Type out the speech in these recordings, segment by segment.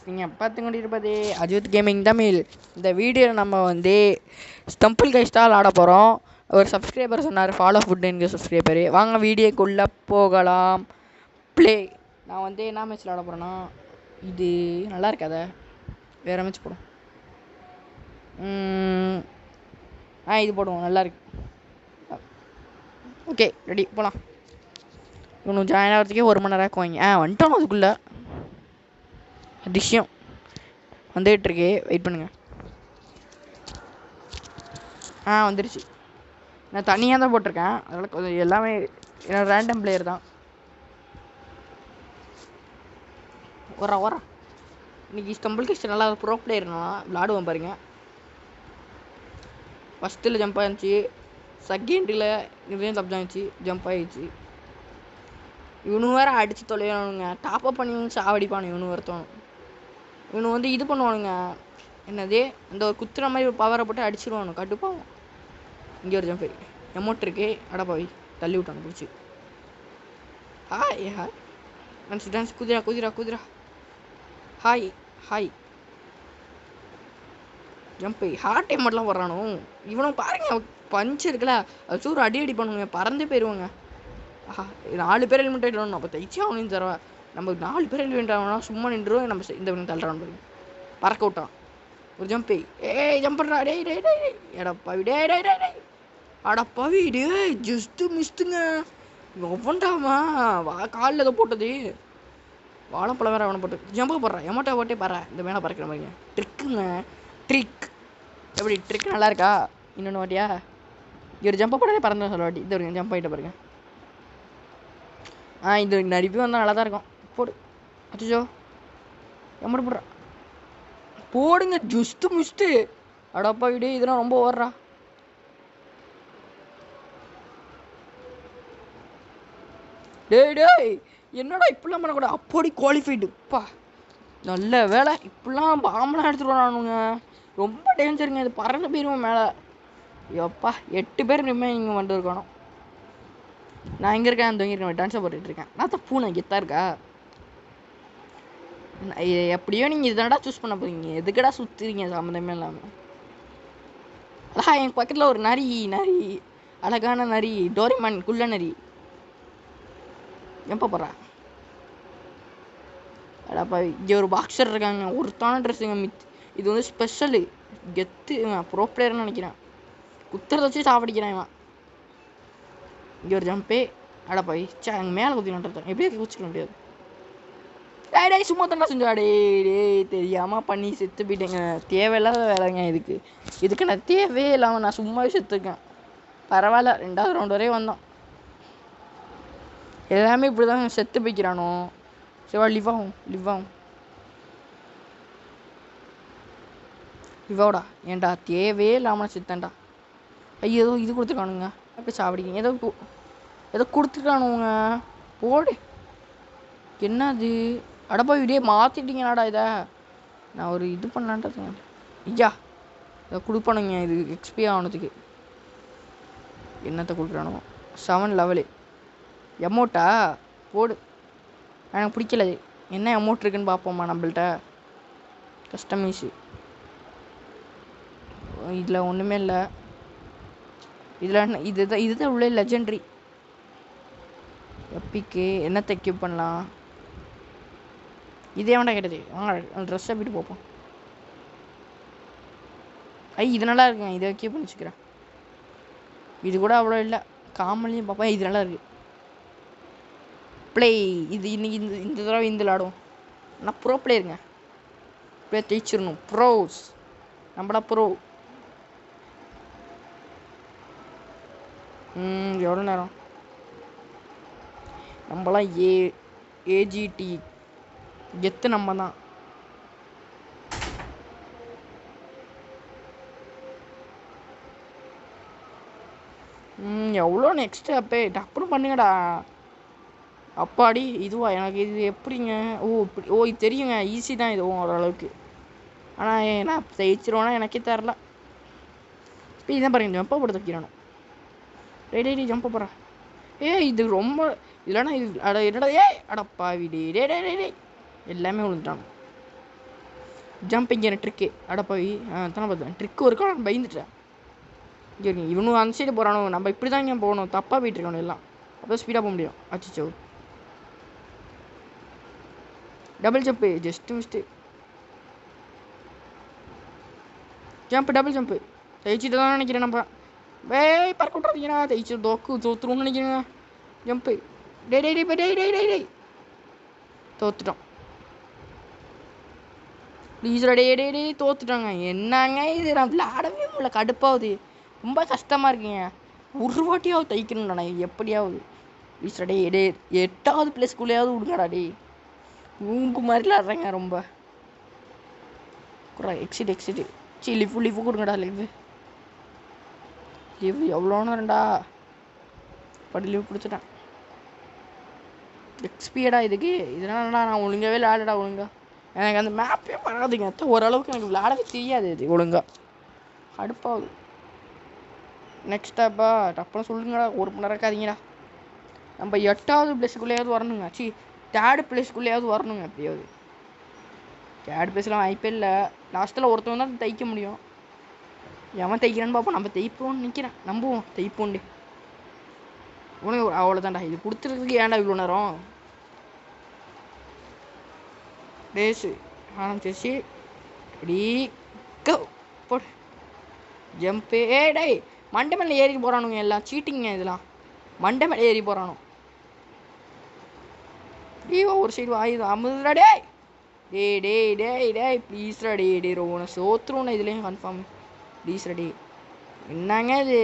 நீங்கள் பார்த்து கொண்டிருப்பது அஜித் கேமிங் தமிழ். இந்த வீடியோவில் நம்ம வந்து ஸ்டம்பிள் கைஸ்டால் ஆட போகிறோம். ஒரு சப்ஸ்கிரைபர் சொன்னார், ஃபாலோ ஃபுட் என்கிற சப்ஸ்கிரைபர். வாங்க வீடியோக்குள்ளே போகலாம். ப்ளே. நான் வந்து என்ன மேட்ச்சில் ஆட போகிறேன்னா, இது நல்லா இருக்காத, வேறு மேட்ச் போடும். இது போடுவோம், நல்லா இருக்கு. ஓகே, ரெடி, போகலாம். இன்னும் ஜாயின் ஆகிறதுக்கே 1 மணி நேரம் ஆக்குவாங்க. வந்துட்டோம் அதுக்குள்ளே. அதிசயம் வந்துகிட்ருக்கு, வெயிட் பண்ணுங்க. வந்துருச்சு. நான் தனியாக தான் போட்டிருக்கேன், அதனால் கொஞ்சம் எல்லாமே என்னோட ரேண்டம் பிளேயர் தான். வரா இன்றைக்கி ஸ்டம்பிள் கிஸ்ட் நல்லா ப்ரோ பிளேயர்னா விளாடுவோம் பாருங்க. ஃபஸ்ட்டில் ஜம்ப் ஆகிடுச்சு, செகண்டில் இதுலேயும் தப்பு ஆகிடுச்சு, ஜம்ப் ஆகிடுச்சு. இவனு வேறு அடித்து தொலைவானுங்க, டாப்அப் பண்ணி சாவடிப்பானு இவனு ஒருத்தவனும். இவனு வந்து இது பண்ணுவானுங்க, என்னது அந்த ஒரு குத்துற மாதிரி ஒரு பவரை போட்டு அடிச்சிருவானு, கட்டுப்பாவும். இங்கே ஒரு ஜம்ப் எமௌண்ட் இருக்கு, அடப்பாவி தள்ளி விட்டானு பிடிச்சி. ஹாய் ஹாய் டான்ஸ் டான்ஸ், குதிரா குதிரா குதிரா. Hi hi jump. ஹார்ட் எமௌண்ட்லாம் வர்றானோ இவனும் பாருங்க. பஞ்சு இருக்குல்ல, அது ஒரு அடி பண்ணுங்க, பறந்து போயிடுவாங்க. 4 பேர் ஹெல்மெட் ஆகிடணும். அப்போ தைச்சி அவனையும் தரவா. நம்ம 4 பேர் ஹெல்மெட் ஆகணும்னா சும்மா நின்றுவோம். நம்ம இந்த தள்ளுறான் பாருங்க, பறக்க விட்டான் ஒரு ஜம்பை. ஜம்ப் பண்ணுறா, டேய் டேய் டேய் எடப்பாவி, டே டே டே டேய் அடப்பாவி, டே ஜஸ்ட்டு மிஸ்ட்டுங்க. ஒவ்வொன்றாமா காலில் ஏதோ போட்டது, வாழைப்பழம் வேறு அவனை போட்டு ஜம்பை போடுறான். எமோட்டை போட்டே பாரு, இந்த மேலே பறக்கிற மாதிரிங்க. ட்ரிக்குங்க, ட்ரிக். எப்படி ட்ரிக் நல்லா இருக்கா? இன்னொன்று வாட்டியா இவர் ஜம்பை போட்டாலே பறந்து சொல்ல வாட்டி. இது ஒரு ஜம்ப் ஆகிட்ட பாருங்க. இது நடிப்பு வந்தால் நல்லா தான் இருக்கும். போடு அச்சோ, எம்மட்டு போடுறா, போடுங்க ஜுஸ்ட்டு முஸ்ட்டு. அடப்பா விடு, இதெல்லாம் ரொம்ப ஓடுறா. டேய் டேய் என்னடா இப்படிலாம் பண்ணக்கூடாது. அப்படி குவாலிஃபைடுப்பா, நல்ல வேலை. இப்படிலாம் பாம்பெலாம் எடுத்துகிட்டு வரானுங்க, ரொம்ப டேஞ்சருங்க. இது பறந்து போயிடுவோம் மேலே. எப்பா 8 பேர் இனிமேல் இங்கே வந்துட்டு இருக்கணும். நான் எங்கே இருக்கேன், அந்த இருக்கேன், டான்ஸை போட்டுட்ருக்கேன். நான் தான் பூனை கெத்தாக இருக்கா. எப்படியோ நீங்கள் இதனடா சூஸ் பண்ண போகிறீங்க, எதுக்கடா சுற்றுறீங்க சம்மந்தமே இல்லாமல். அதான் என் பக்கத்தில் ஒரு நரி, அழகான நரி, டோரிமான் குள்ள நரி. எப்போ போடுறா? அடாப்பா, இங்கே ஒரு பாக்ஸர் இருக்காங்க, ஒருத்தான ட்ரெஸ்ஸுங்க. இது வந்து ஸ்பெஷலு கெத்து, ப்ரோ பிளேயர்னு நினைக்கிறேன். குத்துறத வச்சு சாப்பிடிக்கிறான் இவன். இங்கே ஒரு ஜம்பே. அடப்பா அங்கே மேலே குத்தினான், எப்படியே குச்சிக்க முடியாது. டே சும்மா தாண்டா செஞ்சா, டே தெரியாமல் பண்ணி செத்து போயிட்டேங்க. தேவையில்லாத வேலைங்க இதுக்கு நான் தேவையே இல்லாமல் நான் சும்மாவே செத்துருக்கேன். பரவாயில்ல, 2வது ரவுண்ட் வரையும் வந்தோம். எல்லாமே இப்படி தான் செத்து போய்க்கிறானோ. சரிவா, லிவ் ஆகும் லிவாடா. ஏன்டா தேவையே இல்லாமல் செத்தேன்டா. ஐயோ இது கொடுத்துருக்கானுங்க, அப்படி சாப்பிடிங்க. ஏதோ கொடுத்துருக்கானுங்க, போடு. என்னது அடப்பா இதே மாற்றிட்டீங்களாடா. இதை நான் ஒரு இது பண்ணலான்ட்டு ஐயா, இதை கொடுப்பானுங்க. இது எக்ஸ்பி ஆனதுக்கு என்னத்தை கொடுக்குறானோ. 7 லெவலு எமௌண்ட்டா, போடு. எனக்கு பிடிக்கல. என்ன எமௌண்ட் இருக்குன்னு பார்ப்போம்மா நம்மள்ட்ட. கஸ்டமைஸு இதில் ஒன்றுமே இல்லை. இதில் இதுதான் உள்ள லெஜெண்ட்ரி எப்பிக்கு. என்னத்தை எக்யூப் பண்ணலாம்? இதே வேண்டாம் கேட்டது. வாங்க ட்ரெஸ்ஸை போய்ட்டு பார்ப்போம். இது நல்லா இருக்குங்க, இதை எக்யூப் பண்ணி வச்சுக்கிறேன். இது கூட அவ்வளோ இல்லை, காமன்லையும் பார்ப்பேன். இது நல்லா இருக்குது. ப்ளே. இது இன்னைக்கு இந்த தடவை இந்த விளாடுவோம். ஆனால் ப்ரோ பிளேயருங்க, ப்ளே ஜெயிச்சிடணும். ப்ரோஸ் நம்மளா ப்ரோ. எவ்வளோ நேரம் நம்மளாம் ஏஜிடி கெத்து நம்ம தான். எவ்வளோ நெக்ஸ்ட் அப்பே டப்புன்னு பண்ணுங்கடா. அப்பாடி இதுவா, எனக்கு இது எப்படிங்க? இது தெரியுங்க, ஈஸி தான் இது ஓரளவுக்கு. ஆனால் நான் ஜெயிச்சிருவேன்னா எனக்கே தரல. இப்போ இதான் பாருங்க, ஜம்பை போட்டு தைக்கிறானோ. டே ஜம்பை போடுறா. இது ரொம்ப இல்லைன்னா இது என்னடா. அடப்பாவி டே எல்லாமே விழுந்துட்டான். ஜம்பிங் ட்ரிக்கு அட போய் தானே பார்த்தேன் ட்ரிக்கு ஒரு காலம் பயந்துட்டேன். இங்கே இவனும் அந்த சைடு போகிறானோ, நம்ம இப்படி தான் இங்கே போகணும், தப்பாக போயிட்டு இருக்கணும் எல்லாம், அப்போ ஸ்பீடாக போக முடியும். அச்சோ double jump just missed, jump double jump தைச்சிட்டு தான் நினைக்கிறேன். நம்ம பறக்க விட்றாதீங்கண்ணா, தைச்சு தோத்துருவோம்னு நினைக்கிறேங்க. ஜம்ப்பு டே டே டே டே டே டே தோத்துட்டோம். ப்ளீஸ் டே டே டே தோத்துட்டாங்க. என்னங்க இது, நான் விளையாடவே முடியல, கடுப்பாகுது, ரொம்ப கஷ்டமாக இருக்குங்க. ஒரு வாட்டியாவது தைக்கணும்டா எப்படியாவது. ப்ளீஸ் டே டே 8வது பிளேஸ்க்குள்ளேயாவது விடுங்கடா டே. ஊங்கு மாதிரி விளாட்றேங்க ரொம்ப. Exit C லிஃபு கொடுங்கடா. லிஃபு எவ்வளோன்னு ரெண்டா படி லீவ் கொடுத்துட்டேன். எக்ஸ்பீடா இதுக்கு இதனாலடா நான் ஒழுங்காகவே விளையாடடா. ஒழுங்கா எனக்கு அந்த மேப்பே வராதுங்க. ஓரளவுக்கு எனக்கு விளையாடவே தெரியாது இது ஒழுங்கா, அடுப்பாகுது. நெக்ஸ்ட்டாப்பா டப்புன்னு சொல்லுங்கடா, ஒரு மணி நேரம் இருக்காதீங்கடா. நம்ம 8வது பிளேஸுக்குள்ளேயாவது வரணுங்க. 3rd பிளேஸ்க்குள்ளேயாவது வரணுங்க எப்படியாவது. 3rd பிளேஸ்லாம் வாய்ப்பே இல்லை. லாஸ்ட்டில் ஒருத்தவங்க தான் தைக்க முடியும். எவன் தைக்கிறான்னு பார்ப்போம். நம்ம தைப்போம்னு நிற்கிறேன், நம்புவோம் தைப்போண்டு. உனக்கு அவ்வளோதான்டா, இது கொடுத்துருக்குறதுக்கு ஏன்டா இவ்வளோ நேரம். ரேஸு ஆரம்பிச்சிருச்சு. ரெடி கோ போடு ஜம்ப்பு. டே மண்டை மேலே ஏறி போகிறானுங்க, எல்லாம் சீட்டிங்க இதெல்லாம். மண்டை மேலே ஏறி போகிறானோ ஒரு சைடு வாயுது அமுதுடா. டே ப்ளீஸ்ரா டே ரோன சோத்துருவோண்ணா இதுலேயும் கன்ஃபார்ம். ப்ளீஸ்ரா டே. என்னங்க இது,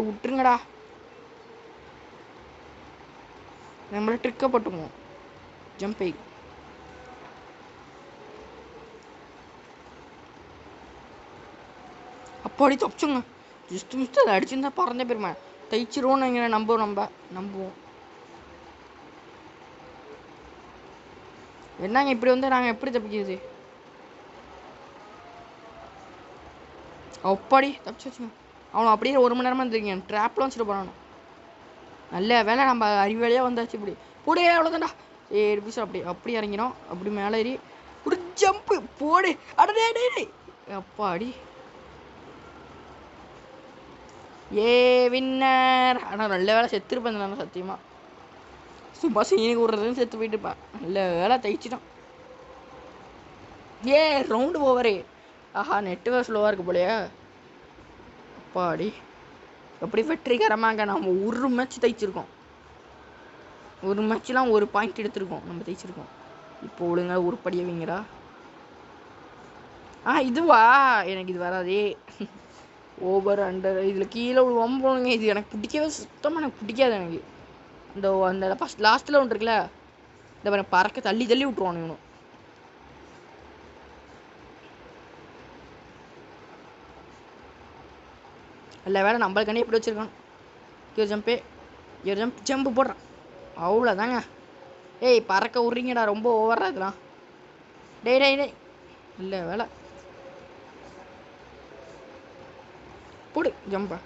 விட்டுருங்கடா, நம்மள ட்ரிக்கப்பட்டுவோம். ஜம்பை அப்பாடி தப்பிச்சுங்க. ஜஸ்ட் மிஸ்ட் அதை அடிச்சிருந்தா பறந்த பெருமை தைச்சிருவோன்னு இங்கே நம்புவோம். என்னங்க இப்படி வந்து நாங்கள் எப்படி தப்பிக்கிறது. அப்பாடி தப்பிச்சு வச்சுங்க. அவனை அப்படியே 1 மணி நேரமாக இருந்துருக்கீங்க, ட்ராப்லாம் வச்சுட்டு போகிறானு. நல்ல வேலை நம்ம அறிவாளியாக வந்தாச்சு. இப்படி போடே அவ்வளோதான்டா. பீஸ் அப்படி இறங்கினோம். அப்படி மேலே ஏறி ஒரு ஜம்ப்பு போடு. அடடே டே அப்பாடி வின்னர். ஆனால் நல்ல வேலை செத்துருப்பேன் நான் சத்தியமாக. சும்மா சீனுக்கு விட்றதுன்னு செத்து போயிட்டு இருப்பேன். நல்ல வேலை தைச்சிட்டான். ரவுண்டு ஓவரே. ஆஹா நெட்வொர்க் ஸ்லோவாக இருக்கு போலையா. அப்பாடி எப்படி வெற்றிகரமாக நம்ம ஒரு மேட்ச் தைச்சிருக்கோம். ஒரு மேட்ச்லாம் 1 பாயிண்ட் எடுத்திருக்கோம் நம்ம தைச்சிருக்கோம். இப்போ ஒழுங்கா உருப்படியா வைங்கடா. இதுவா எனக்கு இது வராதே. ஓவர் அண்டர் இதில் கீழே விழுவாம போகணுங்க. இது எனக்கு பிடிக்கவே சுத்தமாக எனக்கு பிடிக்காது. எனக்கு அந்த ஃபஸ்ட் லாஸ்ட்டில் ஒன்று இருக்குல்ல, இந்த பறக்க தள்ளி விட்டுருவானு இவனும். இல்லை வேலை நம்மளுக்காண்டி எப்படி வச்சுருக்கான். ஜம்பு போடுறான், அவ்வளோதாங்க. பறக்க விட்றீங்கடா, ரொம்ப ஓவராக இதெல்லாம். டே இல்லை வேலை போடு ஜம்பா.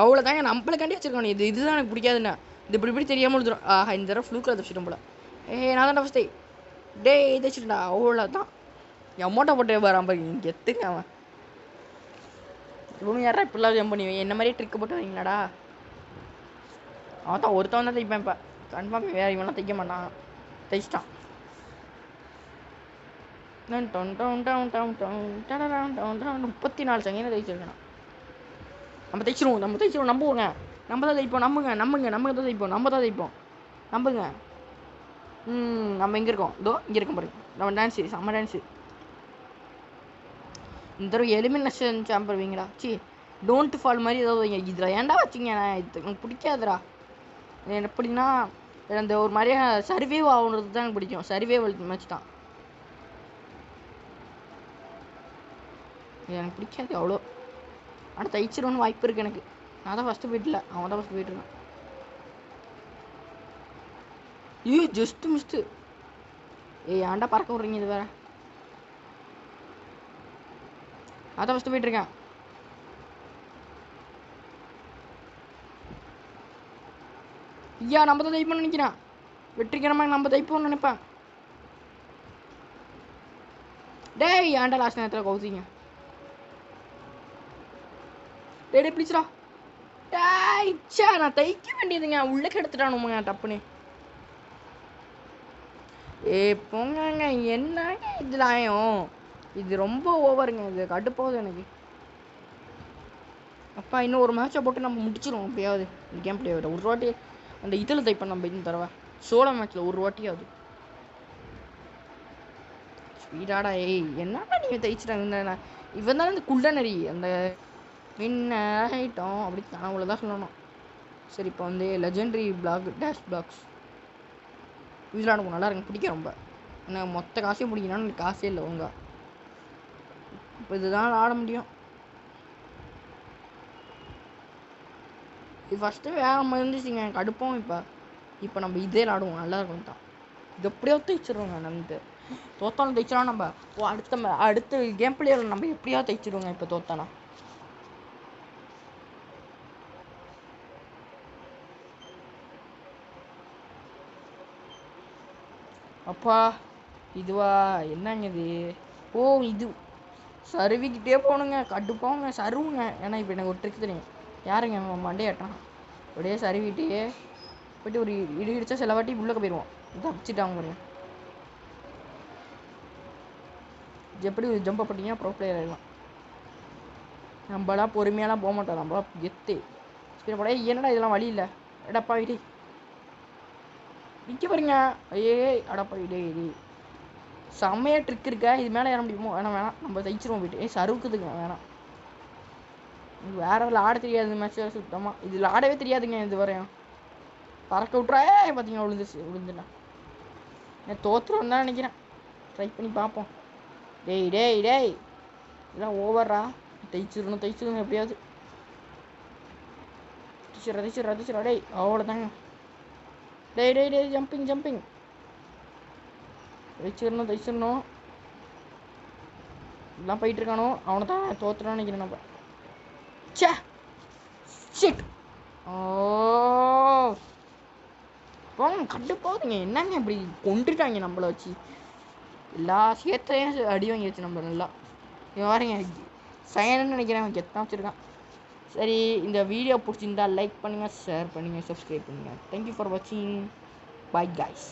அவ்வளோதாங்க, நம்மளுக்காண்டி வச்சுருக்கானு. இதுதான் எனக்கு பிடிக்காதுண்ணா. இது இப்படி தெரியாமல் எழுதுறோம். இந்த தடவை ஃப்ளூக்கில் தப்பிச்சிட்டோம் போல. நான் தான் ஃபஸ்ட்டே தைச்சிட்டா. அவ்வளோதான். அமௌண்ட்டை போட்டு வரான் பாரு, இங்கே எத்துங்க அவன். இவங்க யாரா இப்படிலாம் ஜம்ப் பண்ணி என்ன மாதிரியே ட்ரிக்கு போட்டு வரீங்களாடா. அவன் தான் ஒருத்தவன் தான் தைப்பேன் இப்போ கன்ஃபார்ம். வேறு இவெல்லாம் தைக்க மாட்டான், தைச்சிட்டான். 34 செகண்ட் தைச்சிருக்கேன். நம்ம தைச்சிருவோம் நம்புவோங்க. நம்ம தான் தைப்போம், நம்புங்க நம்ம தான் தைப்போம் நம்புங்க. நம்ம எங்கே இருக்கோம், இதோ இங்கே இருக்கோம் பாருங்க. நம்ம டான்ஸு செம்ம டான்ஸு. இந்த தடவை எலிமினேஷன் சாம்பர் வைங்கடா. டோன்ட் ஃபால் மாதிரி ஏதாவது வைங்க. இதில் ஏன்டா வச்சிங்க, இது எனக்கு பிடிக்காதுடா. எப்படின்னா அந்த ஒரு மாதிரியா சர்வேவ் ஆகுறது தான் எனக்கு பிடிக்கும். சர்வேவல் மேட்ச் தான் எனக்கு பிடிக்காது அவ்வளோ. ஆனால் தைச்சிருவோன்னு வாய்ப்பு இருக்குது எனக்கு. நான் தான் ஃபஸ்ட்டு போயிட்டுல, அவன் தான் ஃபஸ்ட்டு போயிட்டுருக்கான். Just mist. ஏன்டா பறக்க விட்றீங்க, இது வேற. அதான் ஃபஸ்ட்டு போயிட்டுருக்கேன். நம்ம தான் தைப்போம்னு நினைக்கிறேன். வெற்றிகரமாக நம்ம தைப்போம்னு நினைப்பேன். டேய் ஏன்டா லாஸ்ட் நேரத்தில் கவுசிங்க. டேய் ப்ளீஸ்ரா. டேய் ச்சே நான் தைக்க வேண்டியதுங்க உள்ளே கெடுத்துட்டானுங்க டப்புன்னு. போங்கங்க என்னங்க இது நியாயம்? இது ரொம்ப ஓவருங்க. இது கடுப்பாகுது எனக்கு. அப்பா இன்னும் ஒரு மேட்சை போட்டு நம்ம முடிச்சிடுவோம் எப்படியாவது இந்த கேம் பிளே ஒரு வாட்டி அந்த இதில் தைப்போம் நம்ம இந்த தடவை சோலோ மேட்ச்சில் ஒரு வாட்டியாவது. ஸ்பீடாடா என்னடா நீங்கள் தைச்சிட்டாங்க. இவன் தானே இந்த குள்ளநரி அந்த வின் ஆகிட்டோம் அப்படி கனவுல தான் சொல்லணும். சரி இப்போ வந்து லெஜெண்டரி பிளாக் டேஷ் பிளாக்ஸ் இதில் எனக்கு நல்லா இருக்கு பிடிக்கும் ரொம்ப. ஏன்னா மொத்த காசையும் பிடிக்கணும்னு எனக்கு காசே இல்லை ஒழுங்கா. இப்போ இதுதான் ஆட முடியும். இது ஃபஸ்ட்டு வேறு மாதிரி இருந்துச்சுங்க எனக்கு அடுப்போம். இப்போ நம்ம இதே விளாடுவோம் நல்லா இருக்கும் தான். இது எப்படியோ தைச்சிடுவோங்க நம்ம தோத்தாலும் தைச்சிடும் நம்ம. அடுத்த கேம் பிளேயரில் நம்ம எப்படியோ தைச்சிடுவோங்க இப்போ தோத்தானா. அப்பா இதுவா என்னங்க இது? இது சருவிக்கிட்டே போகணுங்க கடுப்பாங்க சருவுங்க. ஏன்னா இப்போ எனக்கு ஒரு ட்ரிக் தெரியும். யாருங்க மண்டையாட்டான் அப்படியே சருவிட்டே போய்ட்டு ஒரு இடி இடிச்சா சில வாட்டி உள்ளே போயிடுவோம். தப்பிச்சிட்டாங்க பாருங்க. எப்படி ஒரு ஜம்ப் பண்ணிட்டீங்கன்னா ப்ரோ பிளேயர் ஆகிடலாம். நம்மளாம் பொறுமையாலாம் போக மாட்டோம். நம்மளாம் எத்து ஸ்பீட் போட என்னடா இதெல்லாம் வழி இல்லை. எடப்பா இடி நிற்க பாருங்க. அடப்பா இடே செம்மையாக ட்ரிக் இருக்கா. இது மேலே ஏற முடியுமோ? வேணாம் நம்ம தைச்சிருவோம் போயிட்டு. சருக்குதுங்க வேணாம். வேற ஆட தெரியாது இந்த மேட்ச் சுத்தமாக. இதில் ஆடவே தெரியாதுங்க இது வரையும். பறக்க விட்றா பார்த்தீங்கன்னா விழுந்துட்டேன். நான் தோற்றுருவோம் தான் நினைக்கிறேன். ட்ரை பண்ணி பார்ப்போம். டேய் இதெல்லாம் ஓவரா. தைச்சிடணும் எப்படியாவது. தைச்சிடா டேய் அவ்வளோதாங்க. டேய் ஜம்பிங் தைச்சிடணும். எல்லாம் போயிட்டு இருக்கானோ அவனை தான் தோற்றுறான்னு நினைக்கிறேன் நம்ம. ச்சே ஷிட். போங்க கடுப்பாகுதுங்க. என்னங்க இப்படி கொண்டுட்டாங்க நம்மளை வச்சு. எல்லா சேர்த்தையும் அடி வாங்கிடுச்சு நம்ம நல்லா. பாருங்க சயனன்னு நினைக்கிறேன் அவன் கெத்தான் வச்சுருக்கான். சரி இந்த வீடியோ பிடிச்சிருந்தா லைக் பண்ணுங்கள், ஷேர் பண்ணுங்கள், சப்ஸ்கிரைப் பண்ணுங்கள். தேங்க்யூ ஃபார் வாட்சிங். Bye guys.